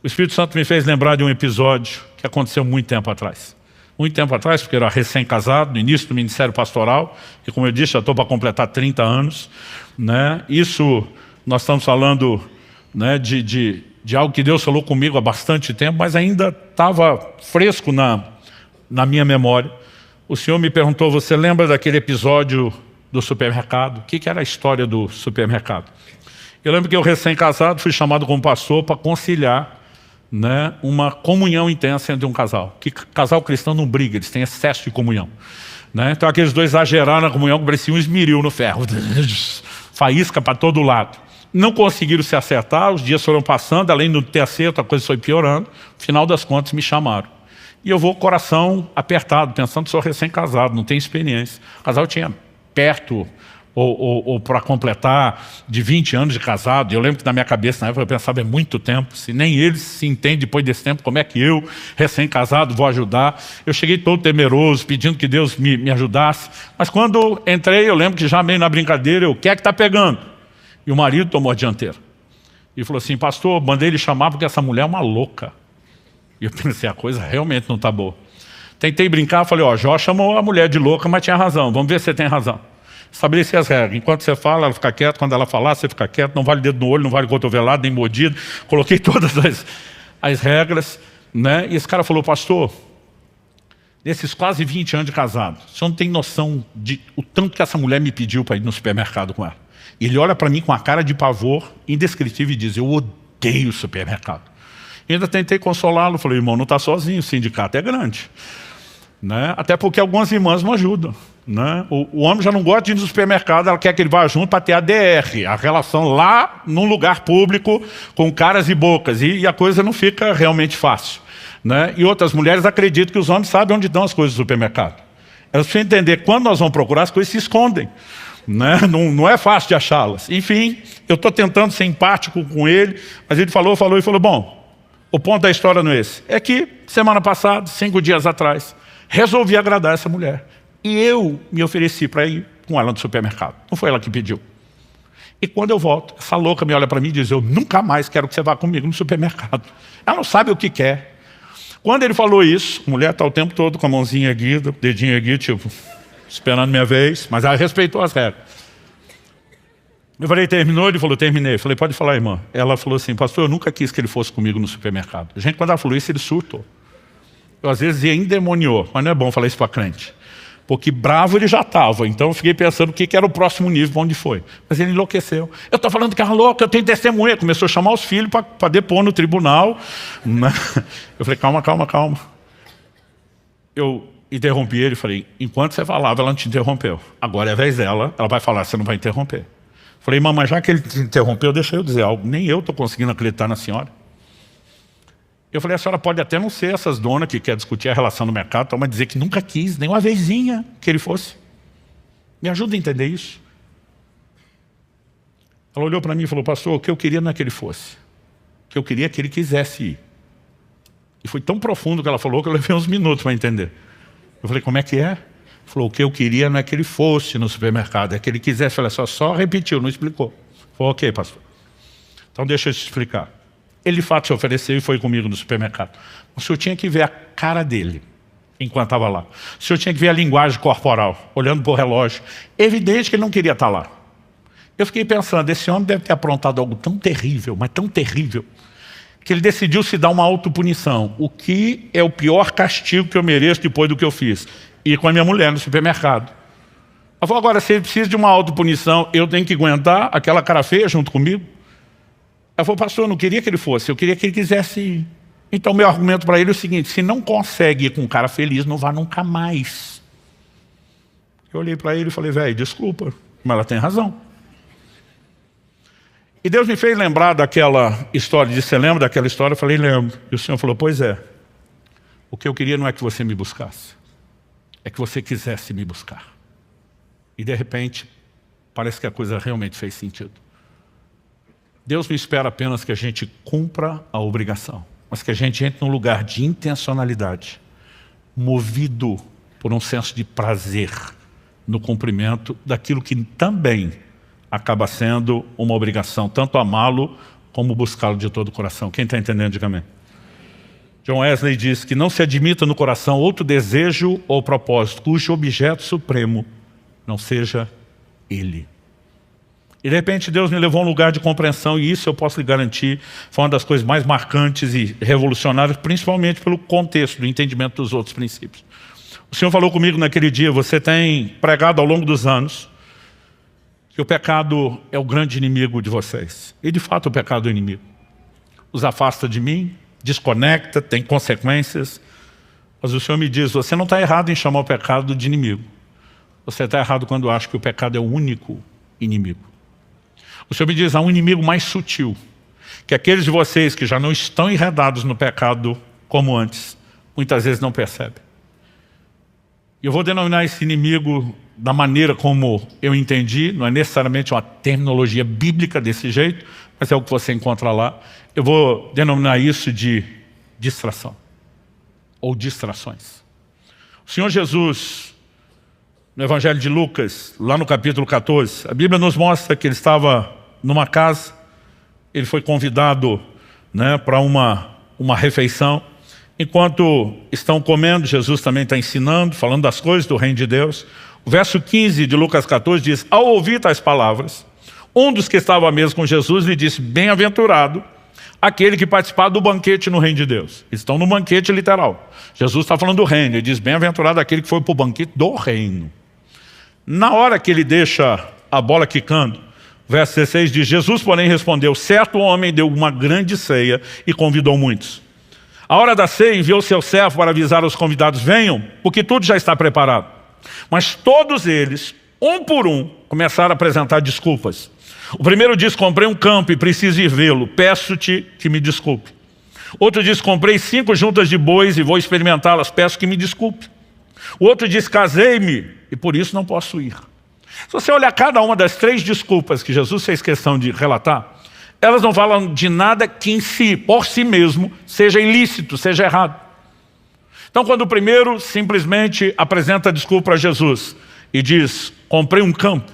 O Espírito Santo me fez lembrar de um episódio que aconteceu muito tempo atrás. Muito tempo atrás, porque eu era recém-casado, no início do ministério pastoral, e como eu disse, já estou para completar 30 anos. Né? Isso, nós estamos falando, né, de algo que Deus falou comigo há bastante tempo, mas ainda estava fresco na minha memória. O Senhor me perguntou, você lembra daquele episódio do supermercado? O que era a história do supermercado? Eu lembro que eu recém-casado fui chamado como pastor para conciliar, né, uma comunhão intensa entre um casal. Que casal cristão não briga, eles têm excesso de comunhão. Né? Então aqueles dois exageraram na comunhão, que parecia um esmeril no ferro. Faísca para todo lado. Não conseguiram se acertar, os dias foram passando, além de não ter acerto, a coisa foi piorando. No final das contas me chamaram. E eu vou com o coração apertado, pensando que sou recém-casado, não tenho experiência. O casal tinha perto, ou para completar, de 20 anos de casado. Eu lembro que na minha cabeça, na época, eu pensava, é muito tempo. Se nem eles se entendem depois desse tempo, como é que eu, recém-casado, vou ajudar? Eu cheguei todo temeroso, pedindo que Deus me ajudasse. Mas quando entrei, eu lembro que já meio na brincadeira, o que é que está pegando? E o marido tomou a dianteira. E falou assim, pastor, mandei ele chamar porque essa mulher é uma louca. E eu pensei, a coisa realmente não está boa. Tentei brincar, falei, ó, Jó chamou a mulher de louca, mas tinha razão. Vamos ver se você tem razão. Estabeleci as regras. Enquanto você fala, ela fica quieta. Quando ela falar, você fica quieto. Não vale dedo no olho, não vale cotovelado, nem mordido. Coloquei todas as regras. Né? E esse cara falou, pastor, nesses quase 20 anos de casado, o senhor não tem noção de o tanto que essa mulher me pediu para ir no supermercado com ela. E ele olha para mim com a cara de pavor indescritível e diz, eu odeio o supermercado. E ainda tentei consolá-lo. Falei, irmão, não está sozinho, o sindicato é grande. Né? Até porque algumas irmãs não ajudam. Né? O homem já não gosta de ir no supermercado, ela quer que ele vá junto para ter a DR, a relação lá num lugar público com caras e bocas, e a coisa não fica realmente fácil. Né? E outras mulheres acreditam que os homens sabem onde estão as coisas do supermercado. Elas precisam entender que quando nós vamos procurar, as coisas se escondem. Né? Não é fácil de achá-las. Enfim, eu estou tentando ser empático com ele, mas ele falou, bom, o ponto da história não é esse. É que, semana passada, 5 dias atrás, resolvi agradar essa mulher. E eu me ofereci para ir com ela no supermercado. Não foi ela que pediu. E quando eu volto, essa louca me olha para mim e diz, eu nunca mais quero que você vá comigo no supermercado. Ela não sabe o que quer. Quando ele falou isso, a mulher está o tempo todo com a mãozinha erguida, o dedinho erguido, tipo, esperando minha vez, mas ela respeitou as regras. Eu falei, terminou? Ele falou, terminei. Eu falei, pode falar, irmã. Ela falou assim, pastor, eu nunca quis que ele fosse comigo no supermercado. Gente, quando ela falou isso, ele surtou. Eu às vezes ia endemoniou, mas não é bom falar isso para crente. Porque bravo ele já estava, então eu fiquei pensando o que era o próximo nível, para onde foi. Mas ele enlouqueceu. Eu estou falando que ela é louca, eu tenho testemunha. Começou a chamar os filhos para depor no tribunal. Eu falei, calma. Eu interrompi ele e falei, enquanto você falava, ela não te interrompeu. Agora é a vez dela, ela vai falar, você não vai interromper. Falei, mamãe, já que ele te interrompeu, deixa eu dizer algo. Nem eu estou conseguindo acreditar na senhora. Eu falei, a senhora pode até não ser essas donas que quer discutir a relação no mercado, mas dizer que nunca quis, nem uma vezinha que ele fosse. Me ajuda a entender isso. Ela olhou para mim e falou, pastor, o que eu queria não é que ele fosse. O que eu queria é que ele quisesse ir. E foi tão profundo que ela falou que eu levei uns minutos para entender. Eu falei, como é que é? Falou, o que eu queria não é que ele fosse no supermercado, é que ele quisesse. Eu falei, só repetiu, não explicou. Falei, ok, pastor. Então deixa eu te explicar. Ele de fato se ofereceu e foi comigo no supermercado. O senhor tinha que ver a cara dele enquanto estava lá. O senhor tinha que ver a linguagem corporal, olhando para o relógio. Evidente que ele não queria estar lá. Eu fiquei pensando, esse homem deve ter aprontado algo tão terrível, mas tão terrível, que ele decidiu se dar uma autopunição. O que é o pior castigo que eu mereço depois do que eu fiz? Ir com a minha mulher no supermercado. Ela falou, agora, se ele precisa de uma autopunição, eu tenho que aguentar aquela cara feia junto comigo? Ela falou, pastor, eu não queria que ele fosse, eu queria que ele quisesse ir. Então, meu argumento para ele é o seguinte, se não consegue ir com um cara feliz, não vá nunca mais. Eu olhei para ele e falei, velho, desculpa, mas ela tem razão. E Deus me fez lembrar daquela história, disse, você lembra daquela história? Eu falei, lembro. E o Senhor falou, pois é, o que eu queria não é que você me buscasse, é que você quisesse me buscar. E de repente, parece que a coisa realmente fez sentido. Deus não espera apenas que a gente cumpra a obrigação, mas que a gente entre num lugar de intencionalidade, movido por um senso de prazer no cumprimento daquilo que também acaba sendo uma obrigação, tanto amá-lo como buscá-lo de todo o coração. Quem está entendendo, diga amém. John Wesley diz que não se admita no coração outro desejo ou propósito, cujo objeto supremo não seja Ele. E de repente Deus me levou a um lugar de compreensão, e isso eu posso lhe garantir, foi uma das coisas mais marcantes e revolucionárias, principalmente pelo contexto do entendimento dos outros princípios. O Senhor falou comigo naquele dia: você tem pregado ao longo dos anos que o pecado é o grande inimigo de vocês. E de fato o pecado é o inimigo. Os afasta de mim, desconecta, tem consequências. Mas o Senhor me diz: você não está errado em chamar o pecado de inimigo. Você está errado quando acha que o pecado é o único inimigo. O Senhor me diz: há um inimigo mais sutil, que aqueles de vocês que já não estão enredados no pecado como antes, muitas vezes não percebem. E eu vou denominar esse inimigo da maneira como eu entendi, não é necessariamente uma terminologia bíblica desse jeito, mas é o que você encontra lá. Eu vou denominar isso de distração, ou distrações. O Senhor Jesus, no Evangelho de Lucas, lá no capítulo 14, a Bíblia nos mostra que ele estava numa casa, ele foi convidado, para uma refeição. Enquanto estão comendo, Jesus também está ensinando, falando das coisas do reino de Deus. O verso 15 de Lucas 14 diz: ao ouvir tais palavras, um dos que estava à mesa com Jesus lhe disse: bem-aventurado aquele que participar do banquete no reino de Deus. Eles estão no banquete literal. Jesus está falando do reino, ele diz: bem-aventurado aquele que foi para o banquete do reino. Na hora que ele deixa a bola quicando, verso 16 diz: Jesus, porém, respondeu: certo homem deu uma grande ceia e convidou muitos. A hora da ceia enviou seu servo para avisar aos convidados: venham, porque tudo já está preparado. Mas todos eles, um por um, começaram a apresentar desculpas. O primeiro diz: comprei um campo e preciso ir vê-lo, peço-te que me desculpe. Outro diz: comprei 5 juntas de bois e vou experimentá-las, peço que me desculpe. O outro diz: casei-me e por isso não posso ir. Se você olhar cada uma das 3 desculpas que Jesus fez questão de relatar, elas não falam de nada que em si, por si mesmo, seja ilícito, seja errado. Então, quando o primeiro simplesmente apresenta a desculpa a Jesus e diz: comprei um campo,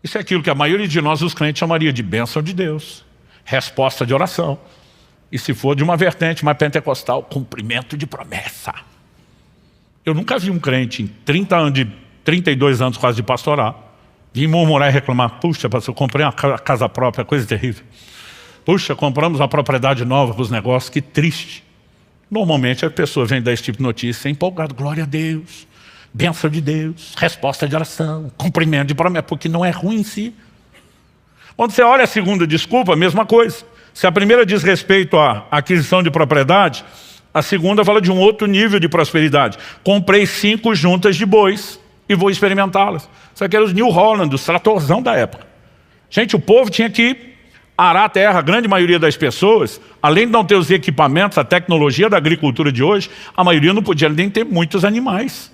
isso é aquilo que a maioria de nós, os crentes, chamaria de bênção de Deus, resposta de oração. E se for de uma vertente mais pentecostal, cumprimento de promessa. Eu nunca vi um crente em 32 anos quase de pastorar vir murmurar e reclamar: puxa, pastor, eu comprei uma casa própria, coisa terrível. Puxa, compramos uma propriedade nova para os negócios, que triste. Normalmente a pessoa vem dar esse tipo de notícia empolgado: glória a Deus, bênção de Deus, resposta de oração, cumprimento de promessa, porque não é ruim em si. Quando você olha a segunda desculpa, a mesma coisa. Se a primeira diz respeito à aquisição de propriedade, a segunda fala de um outro nível de prosperidade. Comprei 5 juntas de bois e vou experimentá-las. Isso aqui era os New Holland, os tratorzão da época. Gente, o povo tinha que arar a terra. A grande maioria das pessoas, além de não ter os equipamentos, a tecnologia da agricultura de hoje, a maioria não podia nem ter muitos animais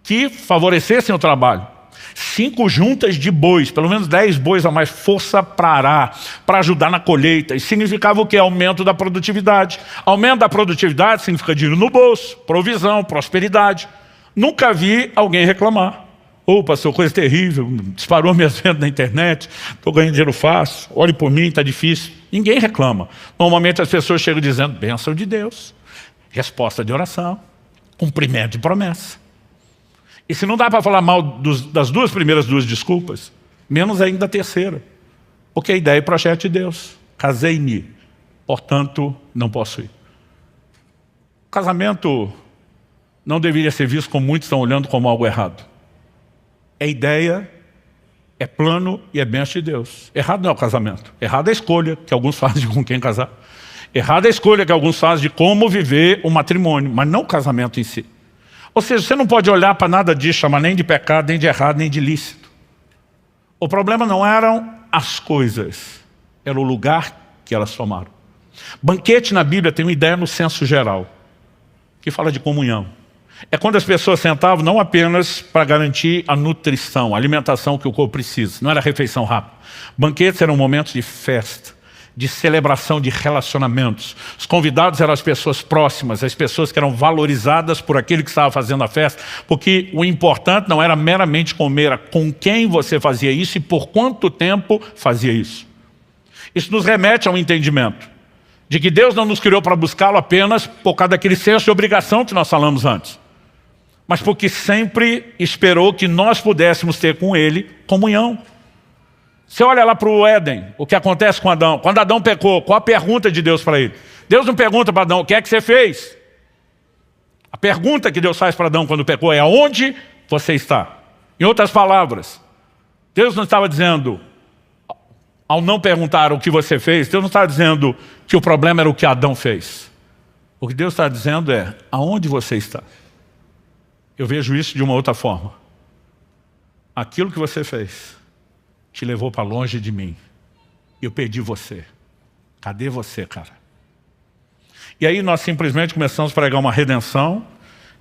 que favorecessem o trabalho. 5 juntas de bois, pelo menos 10 bois a mais, força para arar, para ajudar na colheita. Isso significava o quê? Aumento da produtividade. Aumento da produtividade significa dinheiro no bolso, provisão, prosperidade. Nunca vi alguém reclamar: ô pastor, coisa terrível, disparou minhas vendas na internet, estou ganhando dinheiro fácil, olhe por mim, está difícil. Ninguém reclama. Normalmente as pessoas chegam dizendo: bênção de Deus, resposta de oração, cumprimento de promessa. E se não dá para falar mal das primeiras duas desculpas, menos ainda a terceira. Porque a ideia é projeto de Deus. Casei-me, portanto não posso ir. O casamento não deveria ser visto como muitos estão olhando como algo errado. É ideia, é plano e é bênção de Deus. Errado não é o casamento. Errado é a escolha que alguns fazem de com quem casar. Errado é a escolha que alguns fazem de como viver o matrimônio, mas não o casamento em si. Ou seja, você não pode olhar para nada disso, chamar nem de pecado, nem de errado, nem de lícito. O problema não eram as coisas, era o lugar que elas tomaram. Banquete na Bíblia tem uma ideia no senso geral, que fala de comunhão. É quando as pessoas sentavam não apenas para garantir a nutrição, a alimentação que o corpo precisa, não era refeição rápida. Banquetes eram momentos de festa, de celebração de relacionamentos. Os convidados eram as pessoas próximas, as pessoas que eram valorizadas por aquele que estava fazendo a festa, porque o importante não era meramente comer, era com quem você fazia isso e por quanto tempo fazia isso. Isso nos remete ao entendimento de que Deus não nos criou para buscá-lo apenas por causa daquele senso de obrigação que nós falamos antes, mas porque sempre esperou que nós pudéssemos ter com Ele comunhão. Você olha lá para o Éden, o que acontece com Adão. Quando Adão pecou, qual a pergunta de Deus para ele? Deus não pergunta para Adão, o que é que você fez? A pergunta que Deus faz para Adão quando pecou é, aonde você está? Em outras palavras, Deus não estava dizendo, ao não perguntar o que você fez, Deus não estava dizendo que o problema era o que Adão fez. O que Deus está dizendo é, aonde você está? Eu vejo isso de uma outra forma. Aquilo que você fez te levou para longe de mim. Eu perdi você. Cadê você, cara? E aí nós simplesmente começamos a pregar uma redenção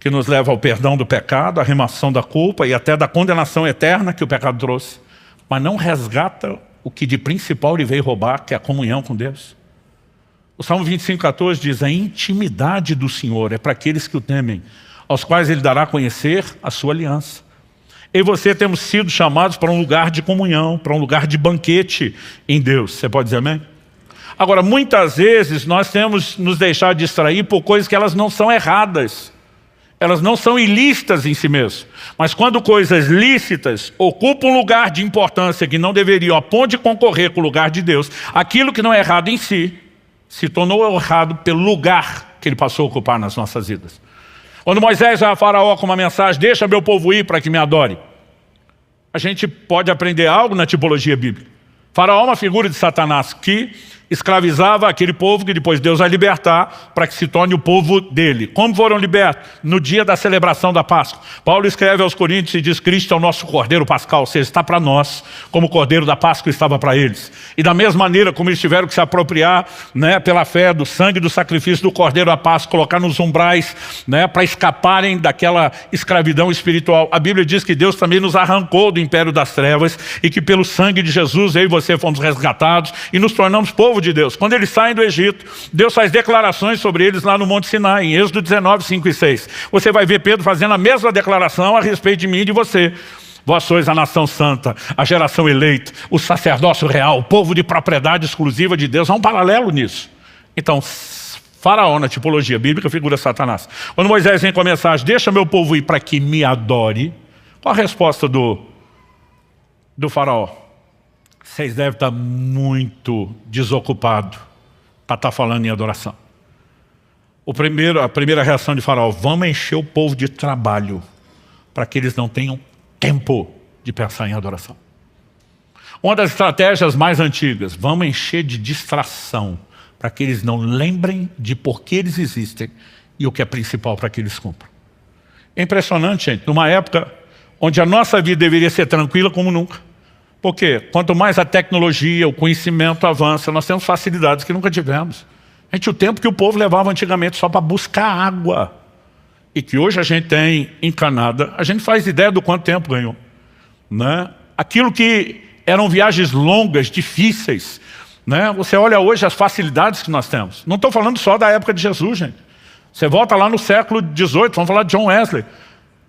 que nos leva ao perdão do pecado, à remoção da culpa e até da condenação eterna que o pecado trouxe. Mas não resgata o que de principal ele veio roubar, que é a comunhão com Deus. O Salmo 25:14 diz, a intimidade do Senhor é para aqueles que o temem, aos quais Ele dará a conhecer a sua aliança. Eu e você temos sido chamados para um lugar de comunhão, para um lugar de banquete em Deus. Você pode dizer amém? Agora, muitas vezes nós temos nos deixado distrair por coisas que elas não são erradas. Elas não são ilícitas em si mesmas. Mas quando coisas lícitas ocupam um lugar de importância que não deveriam, a ponto de concorrer com o lugar de Deus, aquilo que não é errado em si, se tornou errado pelo lugar que ele passou a ocupar nas nossas vidas. Quando Moisés vai a Faraó com uma mensagem, deixa meu povo ir para que me adore. A gente pode aprender algo na tipologia bíblica. Faraó é uma figura de Satanás que escravizava aquele povo que depois Deus vai libertar para que se torne o povo dele. Como foram libertos? No dia da celebração da Páscoa. Paulo escreve aos Coríntios e diz, Cristo é o nosso Cordeiro Pascal, ou seja, está para nós, como o Cordeiro da Páscoa estava para eles. E da mesma maneira como eles tiveram que se apropriar, né, pela fé do sangue do sacrifício do Cordeiro da Páscoa, colocar nos umbrais, né, para escaparem daquela escravidão espiritual. A Bíblia diz que Deus também nos arrancou do império das trevas e que pelo sangue de Jesus, eu e você fomos resgatados e nos tornamos povo de Deus. Quando eles saem do Egito, Deus faz declarações sobre eles lá no Monte Sinai, em Êxodo 19, 5 e 6. Você vai ver Pedro fazendo a mesma declaração a respeito de mim e de você. Vós sois a nação santa, a geração eleita, o sacerdócio real, o povo de propriedade exclusiva de Deus. Há um paralelo nisso. Então, Faraó, na tipologia bíblica, figura Satanás. Quando Moisés vem com a mensagem, deixa meu povo ir para que me adore, qual a resposta do Faraó? Vocês devem estar muito desocupados para estar falando em adoração. A primeira reação de Faraó, vamos encher o povo de trabalho para que eles não tenham tempo de pensar em adoração. Uma das estratégias mais antigas, vamos encher de distração para que eles não lembrem de por que eles existem e o que é principal para que eles cumpram. É impressionante, gente, numa época onde a nossa vida deveria ser tranquila como nunca. Porque quanto mais a tecnologia, o conhecimento avança, nós temos facilidades que nunca tivemos. Gente, o tempo que o povo levava antigamente só para buscar água, e que hoje a gente tem encanada, a gente faz ideia do quanto tempo ganhou. Né? Aquilo que eram viagens longas, difíceis, né? Você olha hoje as facilidades que nós temos. Não estou falando só da época de Jesus, gente. Você volta lá no século XVIII, vamos falar de John Wesley.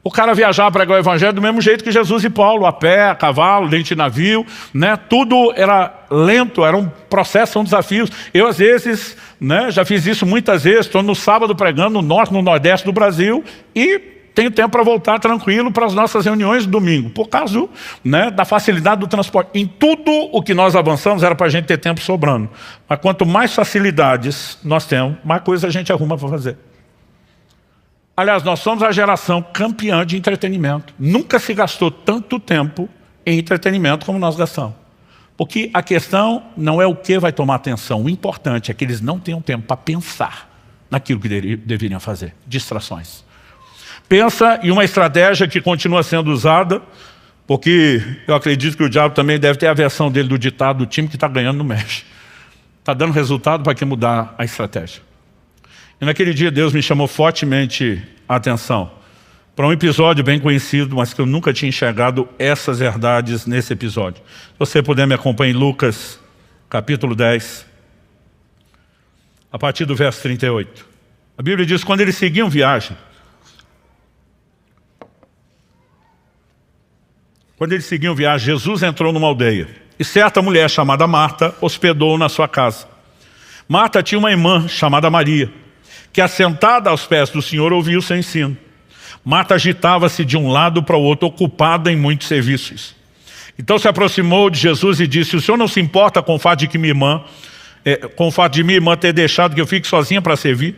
O cara viajava para pregar o evangelho do mesmo jeito que Jesus e Paulo, a pé, a cavalo, dentro de navio, né? Tudo era lento, era um processo, são desafios. Eu, às vezes, né, já fiz isso muitas vezes, estou no sábado pregando no norte, no nordeste do Brasil e tenho tempo para voltar tranquilo para as nossas reuniões de domingo, por causa, né, da facilidade do transporte. Em tudo o que nós avançamos era para a gente ter tempo sobrando. Mas quanto mais facilidades nós temos, mais coisa a gente arruma para fazer. Aliás, nós somos a geração campeã de entretenimento. Nunca se gastou tanto tempo em entretenimento como nós gastamos. Porque a questão não é o que vai tomar atenção. O importante é que eles não tenham tempo para pensar naquilo que deveriam fazer. Distrações. Pensa em uma estratégia que continua sendo usada, porque eu acredito que o diabo também deve ter a versão dele do ditado, do time que está ganhando não mexe. Está dando resultado, para que mudar a estratégia? E naquele dia Deus me chamou fortemente a atenção para um episódio bem conhecido, mas que eu nunca tinha enxergado essas verdades nesse episódio. Se você puder me acompanhar em Lucas, capítulo 10, a partir do verso 38. A Bíblia diz, quando eles seguiam viagem, Jesus entrou numa aldeia. e certa mulher chamada Marta hospedou-o na sua casa. Marta tinha uma irmã chamada Maria, que assentada aos pés do Senhor ouvia o seu ensino. Marta agitava-se de um lado para o outro, ocupada em muitos serviços. Então se aproximou de Jesus e disse: o Senhor não se importa com o fato de minha irmã ter deixado que eu fique sozinha para servir?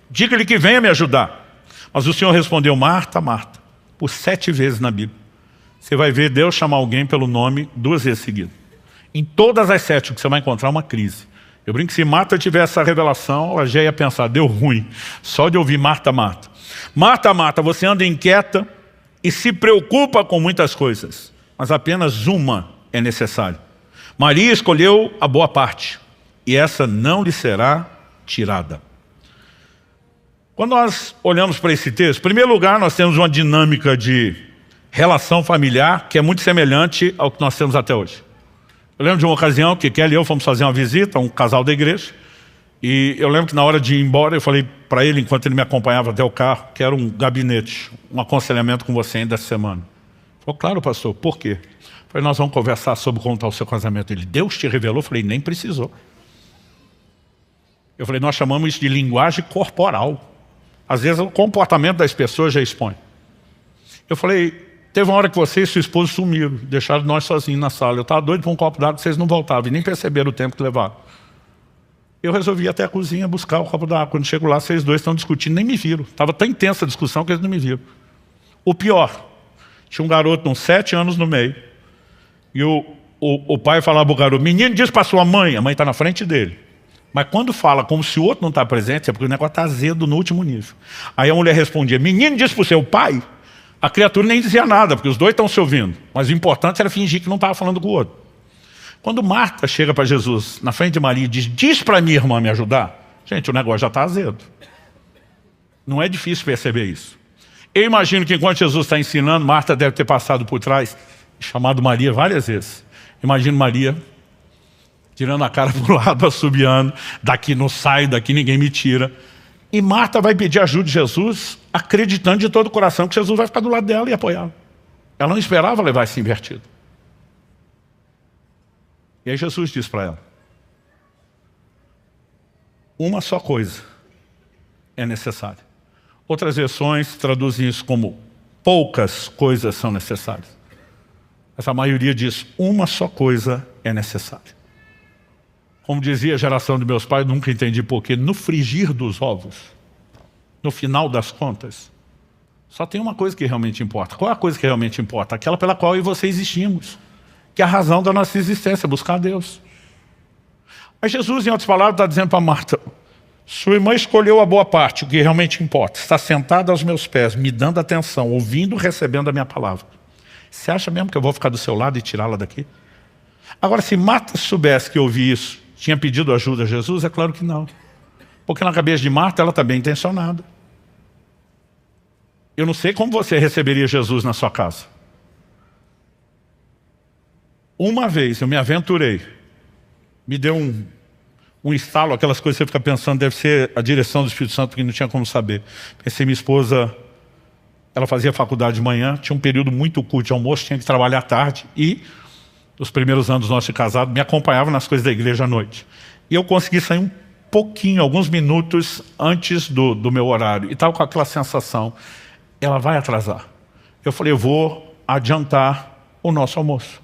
Diga-lhe que venha me ajudar. Mas o Senhor respondeu: Marta, Marta, por 7 vezes na Bíblia. Você vai ver Deus chamar alguém pelo nome 2 vezes seguidas. Em todas as 7 que você vai encontrar uma crise. Eu brinco que se Marta tivesse essa revelação, ela já ia pensar: deu ruim, só de ouvir Marta, Marta. Marta, Marta, você anda inquieta e se preocupa com muitas coisas, mas apenas uma é necessária. Maria escolheu a boa parte, e essa não lhe será tirada. Quando nós olhamos para esse texto, em primeiro lugar, nós temos uma dinâmica de relação familiar que é muito semelhante ao que nós temos até hoje. Eu lembro de uma ocasião que Kelly e eu fomos fazer uma visita a um casal da igreja, e eu lembro que na hora de ir embora eu falei para ele, enquanto ele me acompanhava até o carro, que era um gabinete, um aconselhamento com você ainda essa semana. Ele falou: claro, pastor, por quê? Eu falei: nós vamos conversar sobre como está o seu casamento. Ele: Deus te revelou? Eu falei: nem precisou. Eu falei: nós chamamos isso de linguagem corporal. Às vezes o comportamento das pessoas já expõe. Eu falei: teve uma hora que você e sua esposa sumiram, deixaram nós sozinhos na sala. Eu estava doido para um copo d'água, vocês não voltavam e nem perceberam o tempo que levaram. Eu resolvi ir até a cozinha buscar o copo d'água. Quando chego lá, vocês dois estão discutindo, nem me viram. Estava tão intensa a discussão que eles não me viram. O pior, tinha um garoto de uns 7 anos no meio, e o pai falava para o garoto: menino, diz para sua mãe. A mãe está na frente dele. Mas quando fala como se o outro não está presente, é porque o negócio está azedo no último nível. Aí a mulher respondia: menino, diz para o seu pai. A criatura nem dizia nada, porque os dois estão se ouvindo. Mas o importante era fingir que não estava falando com o outro. Quando Marta chega para Jesus, na frente de Maria, e diz para minha irmã me ajudar, gente, o negócio já está azedo. Não é difícil perceber isso. Eu imagino que enquanto Jesus está ensinando, Marta deve ter passado por trás e chamado Maria várias vezes. Imagino Maria tirando a cara para o lado, assobiando: daqui não sai, daqui ninguém me tira. E Marta vai pedir ajuda de Jesus, acreditando de todo o coração que Jesus vai ficar do lado dela e apoiá-la. Ela não esperava levar esse invertido. E aí Jesus diz para ela: uma só coisa é necessária. Outras versões traduzem isso como: poucas coisas são necessárias. Mas a maioria diz: uma só coisa é necessária. Como dizia a geração de meus pais, nunca entendi porquê, no frigir dos ovos, no final das contas, só tem uma coisa que realmente importa. Qual é a coisa que realmente importa? Aquela pela qual eu e você existimos, que é a razão da nossa existência, buscar a Deus. Mas Jesus, em outras palavras, está dizendo para Marta: sua irmã escolheu a boa parte, o que realmente importa. Está sentada aos meus pés, me dando atenção, ouvindo, recebendo a minha palavra. Você acha mesmo que eu vou ficar do seu lado e tirá-la daqui? Agora, se Marta soubesse que eu ouvi isso, tinha pedido ajuda a Jesus? É claro que não. Porque na cabeça de Marta ela está bem intencionada. Eu não sei como você receberia Jesus na sua casa. Uma vez eu me aventurei, me deu um estalo, aquelas coisas que você fica pensando, deve ser a direção do Espírito Santo, porque não tinha como saber. Pensei: minha esposa, ela fazia faculdade de manhã, tinha um período muito curto de almoço, tinha que trabalhar à tarde, e nos primeiros anos nossos de casado, me acompanhava nas coisas da igreja à noite. E eu consegui sair um pouquinho, alguns minutos antes do meu horário. E estava com aquela sensação: ela vai atrasar. Eu falei: eu vou adiantar o nosso almoço.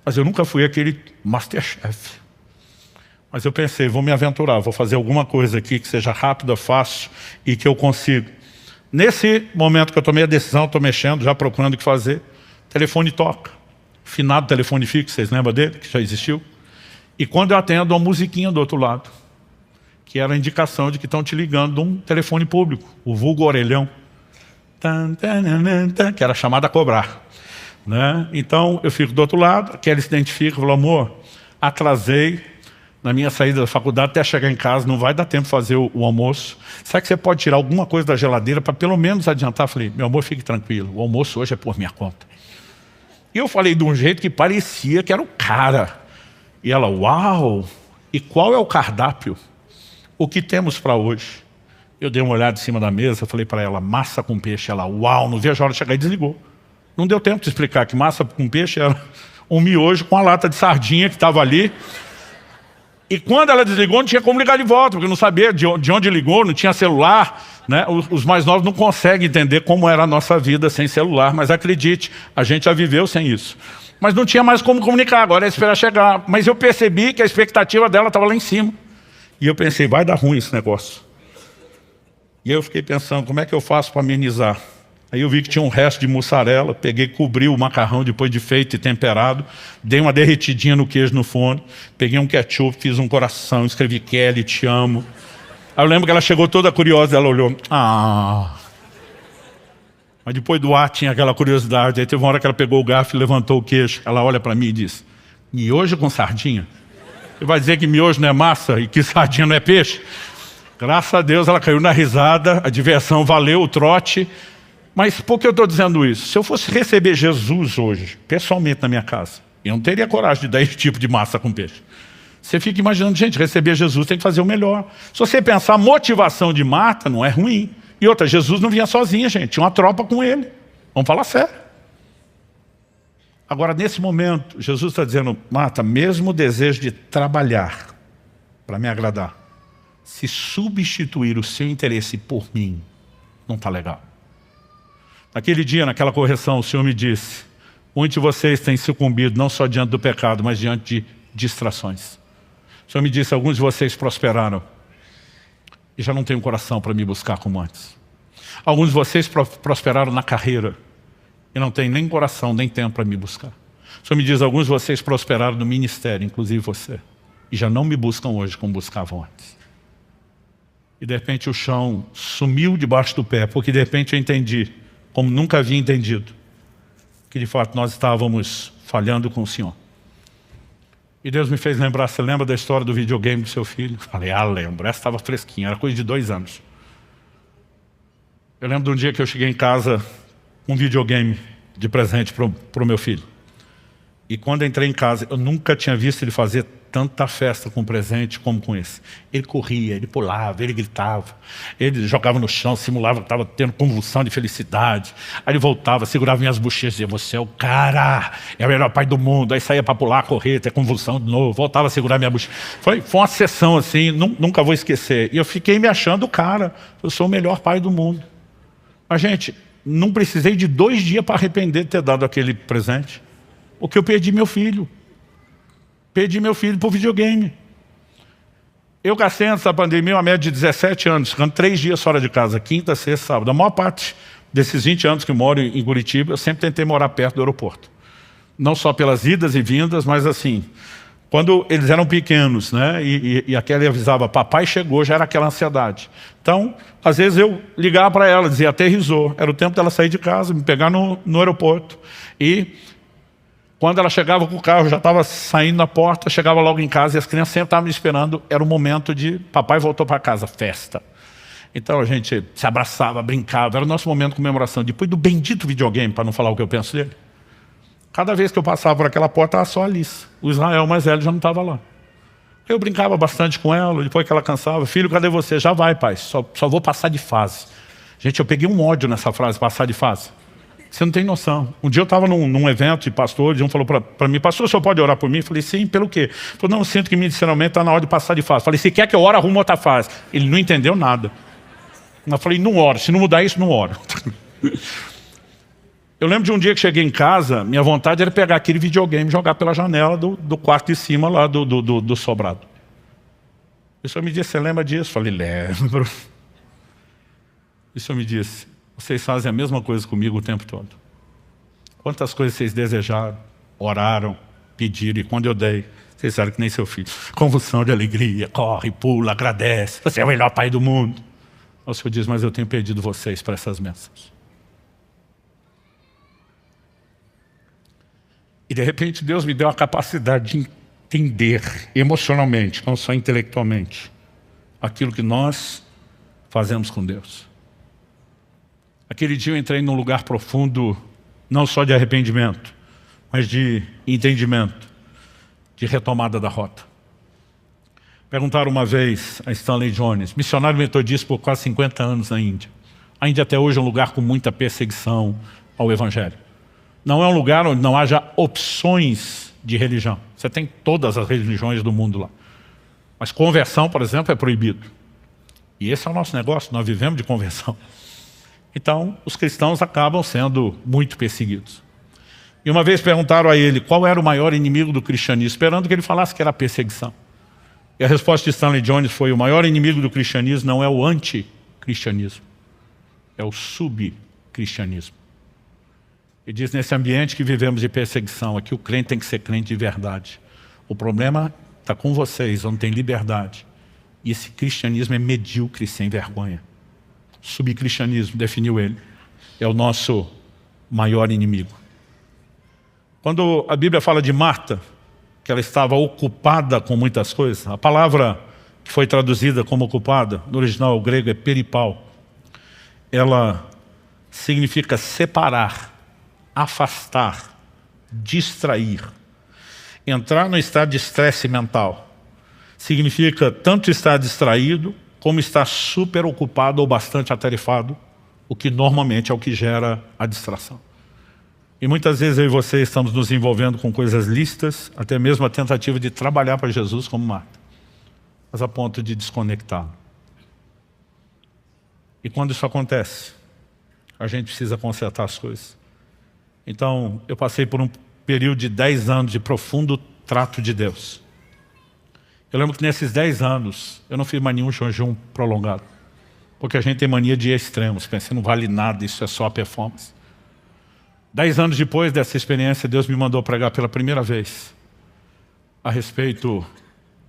Mas eu nunca fui aquele Masterchef. Mas eu pensei: vou me aventurar, vou fazer alguma coisa aqui que seja rápida, fácil e que eu consiga. Nesse momento que eu tomei a decisão, estou mexendo, já procurando o que fazer, o telefone toca. Finado telefone fixo, vocês lembram dele, que já existiu? E quando eu atendo, uma musiquinha do outro lado, que era a indicação de que estão te ligando de um telefone público, o vulgo orelhão, que era chamado a cobrar, né? Então eu fico do outro lado, que ele se identifica, falou: amor, atrasei na minha saída da faculdade até chegar em casa, não vai dar tempo de fazer o almoço. Será que você pode tirar alguma coisa da geladeira para pelo menos adiantar? Eu falei: meu amor, fique tranquilo, o almoço hoje é por minha conta. E eu falei de um jeito que parecia que era o cara. E ela: uau! E qual é o cardápio? O que temos para hoje? Eu dei uma olhada em cima da mesa, falei para ela: massa com peixe. Ela: uau! Não vejo a hora de chegar, e desligou. Não deu tempo de explicar que massa com peixe era um miojo com a lata de sardinha que estava ali. E quando ela desligou, não tinha como ligar de volta, porque não sabia de onde ligou, não tinha celular, né? Os mais novos não conseguem entender como era a nossa vida sem celular, mas acredite, a gente já viveu sem isso. Mas não tinha mais como comunicar, agora é esperar chegar. Mas eu percebi que a expectativa dela estava lá em cima. E eu pensei, vai dar ruim esse negócio. E aí eu fiquei pensando, como é que eu faço para amenizar? Aí eu vi que tinha um resto de mussarela, peguei, cobri o macarrão depois de feito e temperado, dei uma derretidinha no queijo no forno, peguei um ketchup, fiz um coração, escrevi Kelly, te amo. Aí eu lembro que ela chegou toda curiosa, ela olhou, Mas depois do tinha aquela curiosidade, aí teve uma hora que ela pegou o garfo e levantou o queijo, ela olha para mim e diz, miojo com sardinha? Você vai dizer que miojo não é massa e que sardinha não é peixe? Graças a Deus ela caiu na risada, a diversão valeu o trote. Mas por que eu estou dizendo isso? Se eu fosse receber Jesus hoje, pessoalmente na minha casa, eu não teria coragem de dar esse tipo de massa com peixe. Você fica imaginando, gente, receber Jesus tem que fazer o melhor. Se você pensar, a motivação de Marta não é ruim. E outra, Jesus não vinha sozinho, gente, tinha uma tropa com ele. Vamos falar sério. Agora, nesse momento, Jesus está dizendo, Marta, mesmo o desejo de trabalhar para me agradar, se substituir o seu interesse por mim, não está legal. Naquele dia, naquela correção, o Senhor me disse, muitos de vocês têm sucumbido não só diante do pecado, mas diante de distrações. O Senhor me disse, alguns de vocês prosperaram e já não têm um coração para me buscar como antes. Alguns de vocês prosperaram na carreira e não têm nem coração, nem tempo para me buscar. O Senhor me diz, alguns de vocês prosperaram no ministério, inclusive você, e já não me buscam hoje como buscavam antes. E de repente o chão sumiu debaixo do pé, porque de repente eu entendi, como nunca havia entendido, que de fato nós estávamos falhando com o Senhor. E Deus me fez lembrar, você lembra da história do videogame do seu filho? Falei, lembro, essa estava fresquinha, era coisa de 2 anos. Eu lembro de um dia que eu cheguei em casa com um videogame de presente para o meu filho. E quando entrei em casa, eu nunca tinha visto ele fazer tanta festa com presente como com esse. Ele corria, ele pulava, ele gritava, ele jogava no chão, simulava que estava tendo convulsão de felicidade. Aí ele voltava, segurava minhas bochechas e dizia, você é o cara, é o melhor pai do mundo. Aí saía para pular, correr, ter convulsão de novo, voltava a segurar minha bochecha. Foi uma sessão assim, nunca vou esquecer. E eu fiquei me achando o cara, eu sou o melhor pai do mundo. Mas gente, não precisei de 2 dias para arrepender de ter dado aquele presente. Porque eu perdi meu filho. Perdi meu filho por videogame. Eu gastei antes da pandemia uma média de 17 anos, ficando 3 dias fora de casa, quinta, sexta, sábado. A maior parte desses 20 anos que eu moro em Curitiba, eu sempre tentei morar perto do aeroporto. Não só pelas idas e vindas, mas assim, quando eles eram pequenos, né? E aquela avisava, papai chegou, já era aquela ansiedade. Então, às vezes eu ligava para ela, dizia, aterrissou. Era o tempo dela sair de casa, me pegar no aeroporto. E quando ela chegava com o carro, já estava saindo na porta, chegava logo em casa e as crianças sempre estavam me esperando. Era o momento de papai voltou para casa, festa. Então a gente se abraçava, brincava, era o nosso momento de comemoração. Depois do bendito videogame, para não falar o que eu penso dele, cada vez que eu passava por aquela porta, estava só a Alice. O Israel mais velho já não estava lá. Eu brincava bastante com ela, depois que ela cansava, filho, cadê você? Já vai, pai, só vou passar de fase. Gente, eu peguei um ódio nessa frase, passar de fase. Você não tem noção. Um dia eu estava num evento de pastores, e um falou para mim, pastor, o senhor pode orar por mim? Eu falei, sim, pelo quê? Ele falou, não, eu sinto que medicinalmente está na hora de passar de fase. Eu falei, se quer que eu ore, arruma outra fase. Ele não entendeu nada. Eu falei, não oro, se não mudar isso, não oro. Eu lembro de um dia que cheguei em casa, minha vontade era pegar aquele videogame e jogar pela janela do quarto de cima lá do sobrado. O senhor me disse, você lembra disso? Eu falei, lembro. O senhor me disse, vocês fazem a mesma coisa comigo o tempo todo. Quantas coisas vocês desejaram, oraram, pediram, e quando eu dei, vocês eram que nem seu filho. Convulsão de alegria, corre, pula, agradece. Você é o melhor pai do mundo. O Senhor diz, mas eu tenho perdido vocês para essas bênçãos. E de repente Deus me deu a capacidade de entender emocionalmente, não só intelectualmente, aquilo que nós fazemos com Deus. Aquele dia eu entrei num lugar profundo, não só de arrependimento, mas de entendimento, de retomada da rota. Perguntaram uma vez a Stanley Jones, missionário metodista por quase 50 anos na Índia. A Índia até hoje é um lugar com muita perseguição ao Evangelho. Não é um lugar onde não haja opções de religião. Você tem todas as religiões do mundo lá. Mas conversão, por exemplo, é proibido. E esse é o nosso negócio, nós vivemos de conversão. Então, os cristãos acabam sendo muito perseguidos. E uma vez perguntaram a ele qual era o maior inimigo do cristianismo, esperando que ele falasse que era a perseguição. E a resposta de Stanley Jones foi: o maior inimigo do cristianismo não é o anticristianismo, é o subcristianismo. Ele diz: nesse ambiente que vivemos de perseguição, aqui o crente tem que ser crente de verdade. O problema está com vocês, onde tem liberdade. E esse cristianismo é medíocre, sem vergonha. Subcristianismo, definiu ele, é o nosso maior inimigo. Quando a Bíblia fala de Marta, que ela estava ocupada com muitas coisas, a palavra que foi traduzida como ocupada, no original grego é peripal. Ela significa separar, afastar, distrair. Entrar no estado de estresse mental significa tanto estar distraído como estar super ocupado ou bastante atarefado, o que normalmente é o que gera a distração. E muitas vezes eu e você estamos nos envolvendo com coisas lícitas, até mesmo a tentativa de trabalhar para Jesus como Marta, mas a ponto de desconectar. E quando isso acontece, a gente precisa consertar as coisas. Então, eu passei por um período de 10 anos de profundo trato de Deus. Eu lembro que nesses 10 anos, eu não fiz mais nenhum jejum prolongado. Porque a gente tem mania de ir a extremos, pensa, não vale nada, isso é só a performance. 10 anos depois dessa experiência, Deus me mandou pregar pela primeira vez a respeito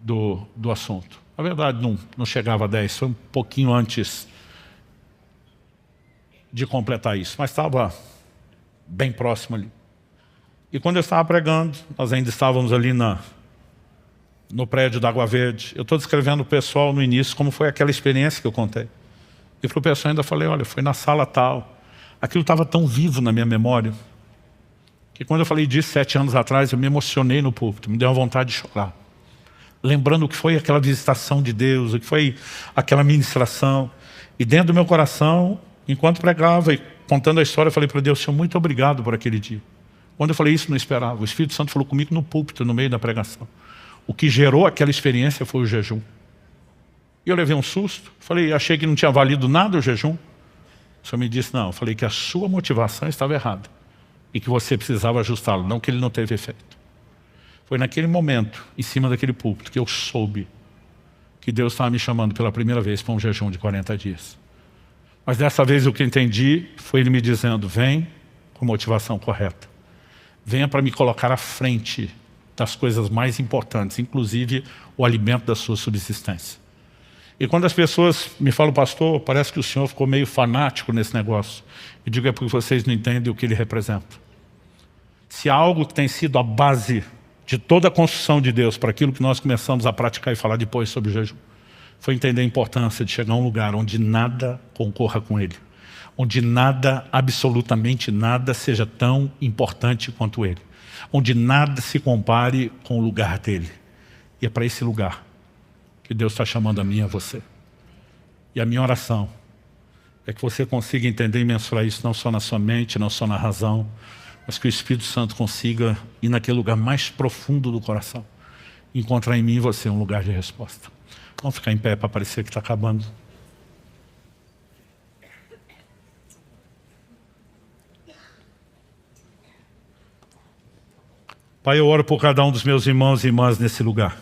do assunto. Na verdade, não chegava a 10, foi um pouquinho antes de completar isso, mas estava bem próximo ali. E quando eu estava pregando, nós ainda estávamos ali no prédio da Água Verde. Eu estou descrevendo o pessoal no início como foi aquela experiência que eu contei. E para o pessoal ainda falei: olha, foi na sala tal. Aquilo estava tão vivo na minha memória que quando eu falei disso 7 anos atrás, eu me emocionei no púlpito, me deu uma vontade de chorar. Lembrando o que foi aquela visitação de Deus, o que foi aquela ministração. E dentro do meu coração, enquanto pregava e contando a história, eu falei para Deus: Senhor, muito obrigado por aquele dia. Quando eu falei isso, não esperava. O Espírito Santo falou comigo no púlpito, no meio da pregação. O que gerou aquela experiência foi o jejum. E eu levei um susto. Falei, achei que não tinha valido nada o jejum. O Senhor me disse: não. Eu falei que a sua motivação estava errada e que você precisava ajustá-lo, não que ele não teve efeito. Foi naquele momento, em cima daquele púlpito, que eu soube que Deus estava me chamando pela primeira vez para um jejum de 40 dias. Mas dessa vez o que entendi foi Ele me dizendo: vem com motivação correta. Venha para me colocar à frente das coisas mais importantes, inclusive o alimento da sua subsistência. E quando as pessoas me falam: pastor, parece que o senhor ficou meio fanático nesse negócio, eu digo: é porque vocês não entendem o que ele representa. Se há algo que tem sido a base de toda a construção de Deus para aquilo que nós começamos a praticar e falar depois sobre o jejum, foi entender a importância de chegar a um lugar onde nada concorra com ele, onde nada, absolutamente nada, seja tão importante quanto ele, onde nada se compare com o lugar dele. E é para esse lugar que Deus está chamando a mim e a você. E a minha oração é que você consiga entender e mensurar isso não só na sua mente, não só na razão, mas que o Espírito Santo consiga ir naquele lugar mais profundo do coração, encontrar em mim e você um lugar de resposta. Vamos ficar em pé para parecer que está acabando. Pai, eu oro por cada um dos meus irmãos e irmãs nesse lugar.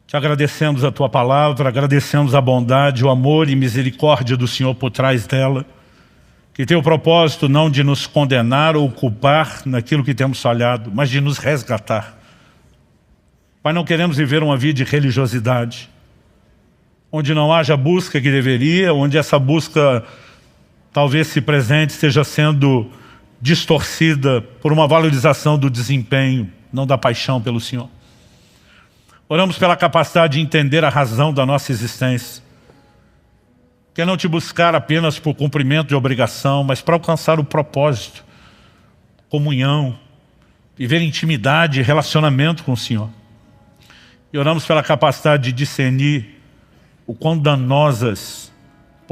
Te agradecemos a Tua palavra, agradecemos a bondade, o amor e misericórdia do Senhor por trás dela, que tem o propósito não de nos condenar ou culpar naquilo que temos falhado, mas de nos resgatar. Pai, não queremos viver uma vida de religiosidade, onde não haja a busca que deveria, onde essa busca talvez se presente esteja sendo distorcida por uma valorização do desempenho, não da paixão pelo Senhor. Oramos pela capacidade de entender a razão da nossa existência, que é não te buscar apenas por cumprimento de obrigação, mas para alcançar o propósito, comunhão, viver intimidade e relacionamento com o Senhor. E oramos pela capacidade de discernir o quão danosas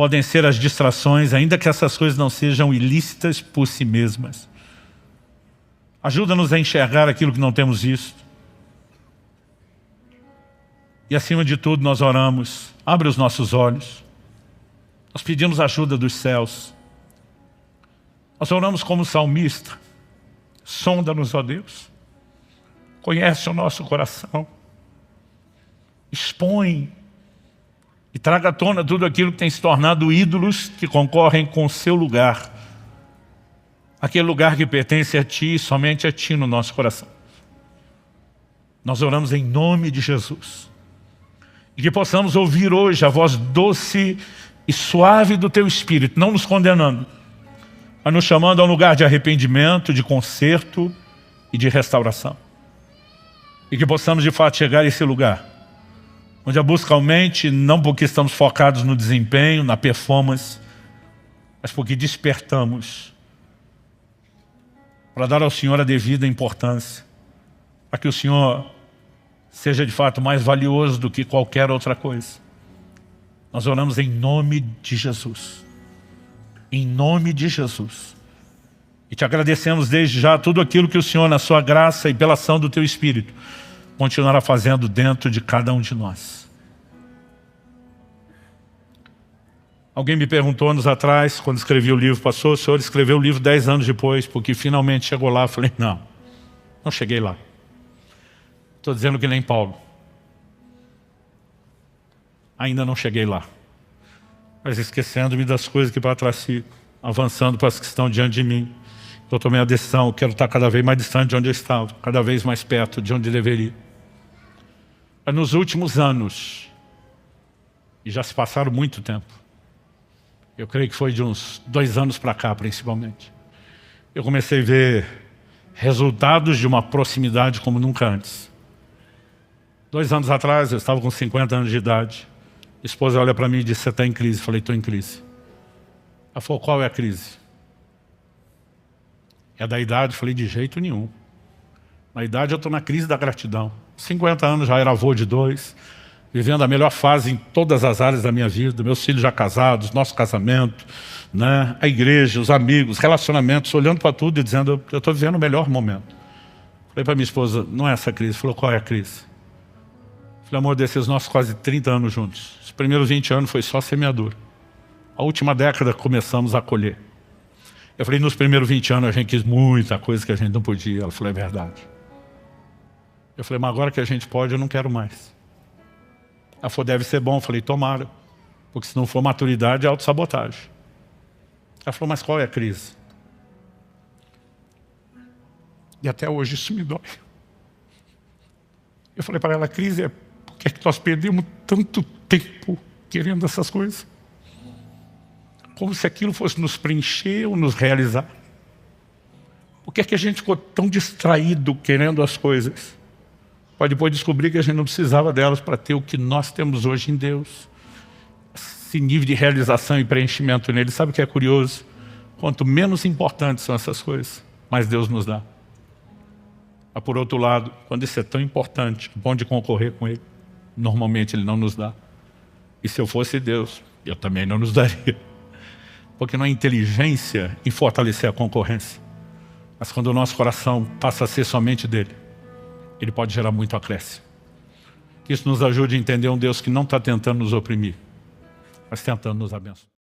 podem ser as distrações, ainda que essas coisas não sejam ilícitas por si mesmas. Ajuda-nos a enxergar aquilo que não temos visto. E acima de tudo nós oramos, abre os nossos olhos. Nós pedimos ajuda dos céus. Nós oramos como salmista. Sonda-nos, ó Deus. Conhece o nosso coração. Expõe e traga à tona tudo aquilo que tem se tornado ídolos que concorrem com o seu lugar. Aquele lugar que pertence a Ti e somente a Ti no nosso coração. Nós oramos em nome de Jesus. E que possamos ouvir hoje a voz doce e suave do Teu Espírito, não nos condenando, mas nos chamando a um lugar de arrependimento, de conserto e de restauração. E que possamos de fato chegar a esse lugar, onde a busca aumente, não porque estamos focados no desempenho, na performance, mas porque despertamos para dar ao Senhor a devida importância, para que o Senhor seja de fato mais valioso do que qualquer outra coisa. Nós oramos em nome de Jesus. Em nome de Jesus. E te agradecemos desde já tudo aquilo que o Senhor, na sua graça e pela ação do Teu Espírito, continuará fazendo dentro de cada um de nós. Alguém me perguntou anos atrás, quando escrevi o livro, pastor, o senhor escreveu o livro 10 anos depois, porque finalmente chegou lá. Eu falei, não cheguei lá. Estou dizendo que nem Paulo. Ainda não cheguei lá. Mas esquecendo-me das coisas que para trás ficam, avançando para as que estão diante de mim. Eu tomei a decisão, eu quero estar cada vez mais distante de onde eu estava, cada vez mais perto de onde eu deveria. Mas nos últimos anos, e já se passaram muito tempo, eu creio que foi de uns 2 anos para cá principalmente, eu comecei a ver resultados de uma proximidade como nunca antes. 2 anos atrás, eu estava com 50 anos de idade. A esposa olha para mim e diz, você está em crise? Eu falei, estou em crise. Ela falou, qual é a crise? É da idade? Eu falei, de jeito nenhum. Na idade eu estou na crise da gratidão. 50 anos, já era avô de 2, vivendo a melhor fase em todas as áreas da minha vida, meus filhos já casados, nosso casamento, né? A igreja, os amigos, relacionamentos, olhando para tudo e dizendo, eu estou vivendo o melhor momento. Falei para minha esposa, não é essa crise. Falou, qual é a crise? Falei, amor, desses nossos quase 30 anos juntos, os primeiros 20 anos foi só semeadura. A última década começamos a colher. Eu falei, nos primeiros 20 anos a gente quis muita coisa que a gente não podia. Ela falou, é verdade. Eu falei, mas agora que a gente pode, eu não quero mais. Ela falou, deve ser bom. Eu falei, tomara. Porque se não for maturidade, é autossabotagem. Ela falou, mas qual é a crise? E até hoje isso me dói. Eu falei para ela, a crise é porque é que nós perdemos tanto tempo querendo essas coisas. Como se aquilo fosse nos preencher ou nos realizar. Por que é que a gente ficou tão distraído querendo as coisas? Pode depois descobrir que a gente não precisava delas para ter o que nós temos hoje em Deus. Esse nível de realização e preenchimento nele. Sabe o que é curioso? Quanto menos importantes são essas coisas, mais Deus nos dá. Mas por outro lado, quando isso é tão importante, bom de concorrer com Ele, normalmente Ele não nos dá. E se eu fosse Deus, eu também não nos daria. Porque não há inteligência em fortalecer a concorrência. Mas quando o nosso coração passa a ser somente dele, ele pode gerar muito acréscimo. Que isso nos ajude a entender um Deus que não está tentando nos oprimir, mas tentando nos abençoar.